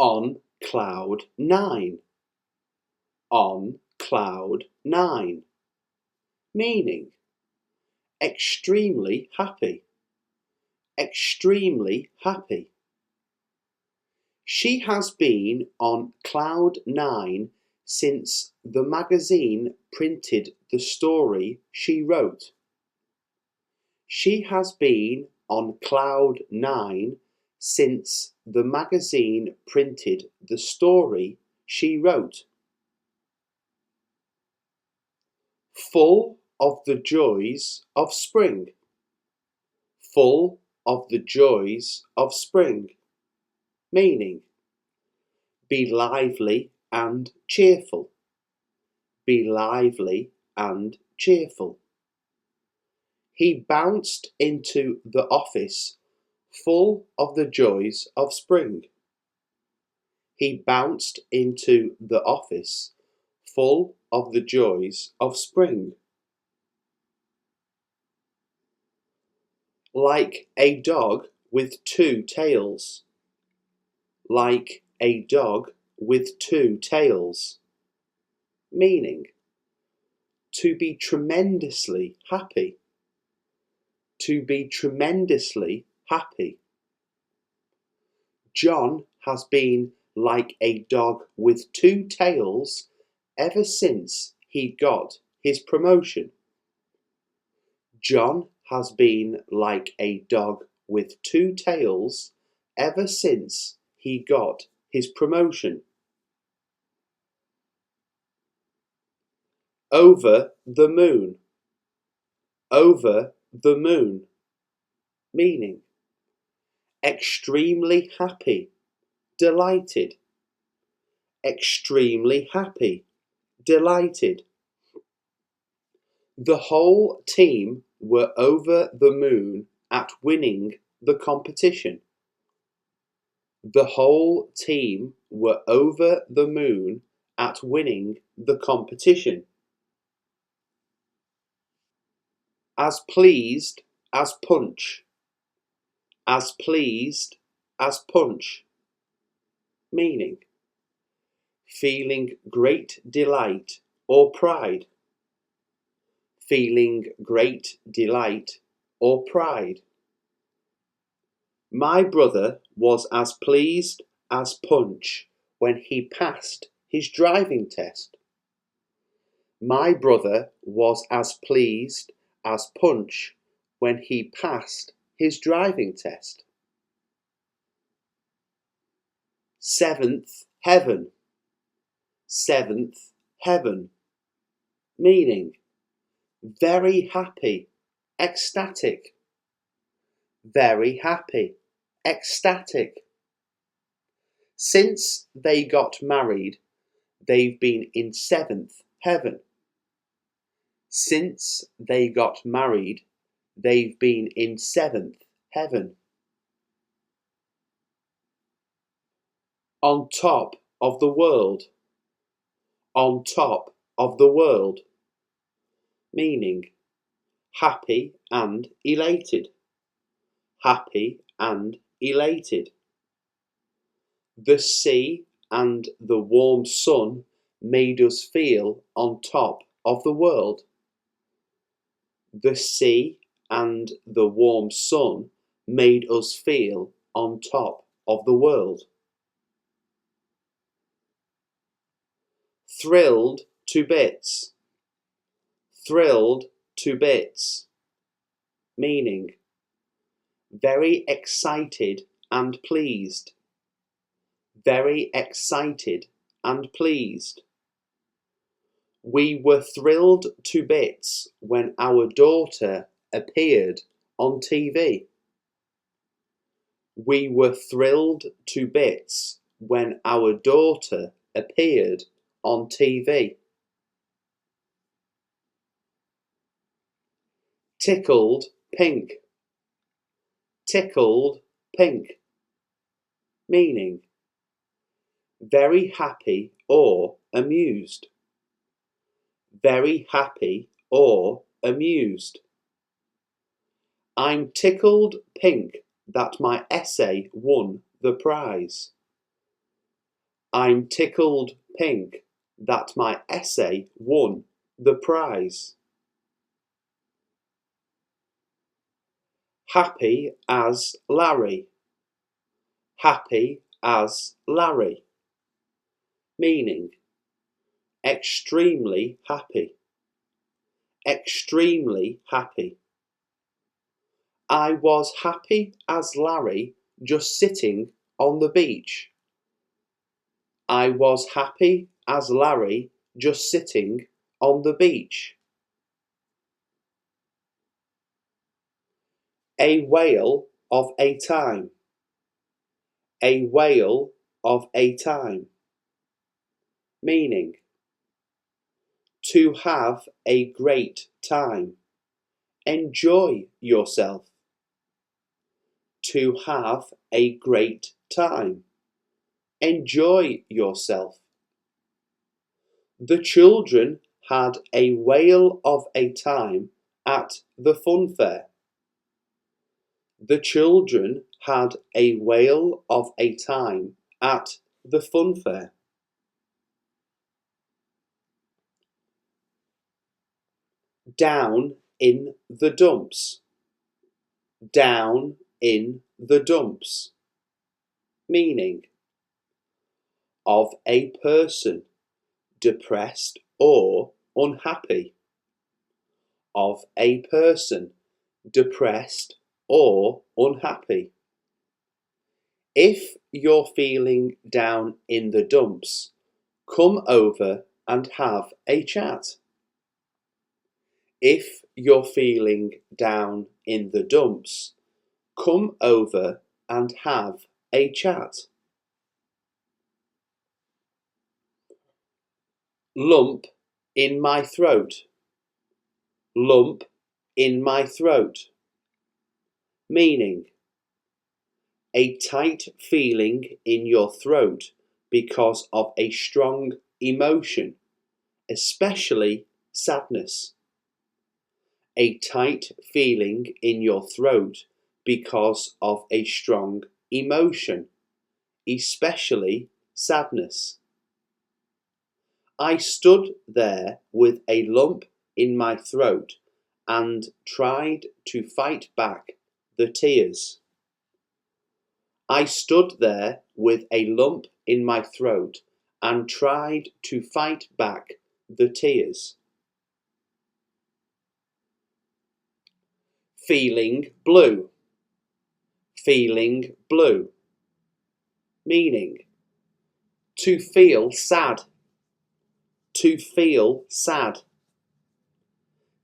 On cloud nine. On cloud nine. Meaning extremely happy. Extremely happy. She has been on cloud nine since the magazine printed the story she wrote. She has been on cloud nine since the magazine printed the story she wrote. Full of the joys of spring. Full of the joys of spring. Meaning be lively and cheerful. Be lively and cheerful. He bounced into the office full of the joys of spring. He bounced into the office full of the joys of spring. Like a dog with two tails. Like a dog with two tails. Meaning to be tremendously happy. To be tremendously happy. John has been like a dog with two tails ever since he got his promotion. John has been like a dog with two tails ever since he got his promotion. Over the moon. Over the moon. Meaning extremely happy, delighted. Extremely happy, delighted. The whole team were over the moon at winning the competition. The whole team were over the moon at winning the competition. As pleased as Punch. As pleased as Punch. Meaning feeling great delight or pride. Feeling great delight or pride. My brother was as pleased as Punch when he passed his driving test. My brother was as pleased as Punch when he passed his driving test. Seventh heaven. Seventh heaven. Meaning very happy, ecstatic. Very happy, ecstatic. Since they got married, they've been in seventh heaven. Since they got married, they've been in seventh heaven. On top of the world. On top of the world. Meaning happy and elated. Happy and elated. The sea and the warm sun made us feel on top of the world. The sea and the warm sun made us feel on top of the world. Thrilled to bits. Thrilled to bits. Meaning very excited and pleased. Very excited and pleased. We were thrilled to bits when our daughter appeared on TV. We were thrilled to bits when our daughter appeared on TV. Tickled pink. Tickled pink. Meaning very happy or amused. Very happy or amused. I'm tickled pink that my essay won the prize. I'm tickled pink that my essay won the prize. Happy as Larry. Happy as Larry. Meaning extremely happy. Extremely happy. I was happy as Larry just sitting on the beach. I was happy as Larry just sitting on the beach. A whale of a time. A whale of a time. Meaning to have a great time. Enjoy yourself. To have a great time. Enjoy yourself. The children had a whale of a time at the fun fair. The children had a whale of a time at the fun fair. Down in the dumps. Down in the dumps. Meaning of a person depressed or unhappy. Of a person depressed or unhappy. If you're feeling down in the dumps, come over and have a chat. If you're feeling down in the dumps, come over and have a chat. Lump in my throat. Lump in my throat. Meaning a tight feeling in your throat because of a strong emotion, especially sadness. A tight feeling in your throat because of a strong emotion, especially sadness. I stood there with a lump in my throat and tried to fight back the tears. I stood there with a lump in my throat and tried to fight back the tears. Feeling blue. Feeling blue. Meaning to feel sad. To feel sad.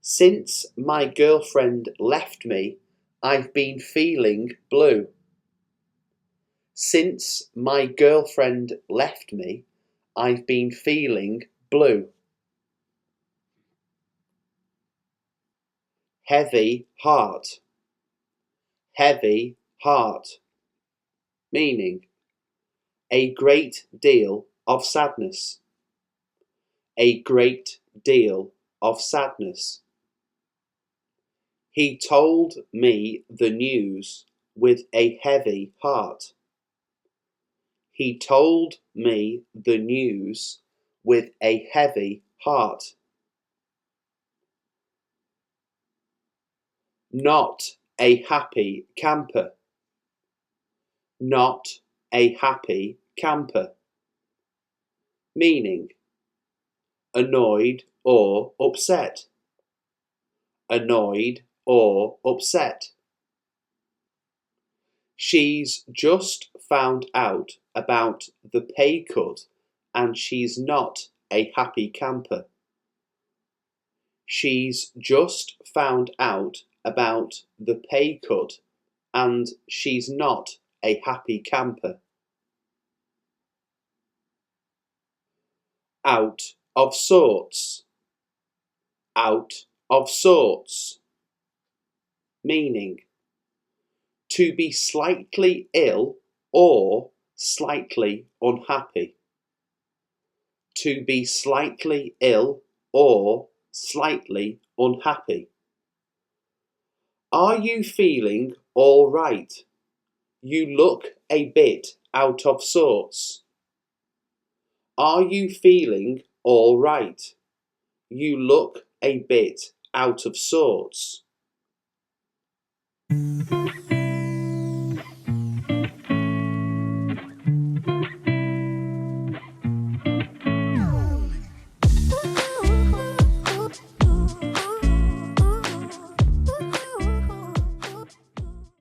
Since my girlfriend left me, I've been feeling blue. Since my girlfriend left me, I've been feeling blue. Heavy heart. Heavy heart. Meaning a great deal of sadness. A great deal of sadness. He told me the news with a heavy heart. He told me the news with a heavy heart. Not a happy camper. Not a happy camper. Meaning annoyed or upset. Annoyed or upset. She's just found out about the pay cut and she's not a happy camper. She's just found out about the pay cut and she's not a happy camper. Out of sorts. Out of sorts. Meaning to be slightly ill or slightly unhappy. To be slightly ill or slightly unhappy. Are you feeling all right? You look a bit out of sorts. Are you feeling all right? You look a bit out of sorts.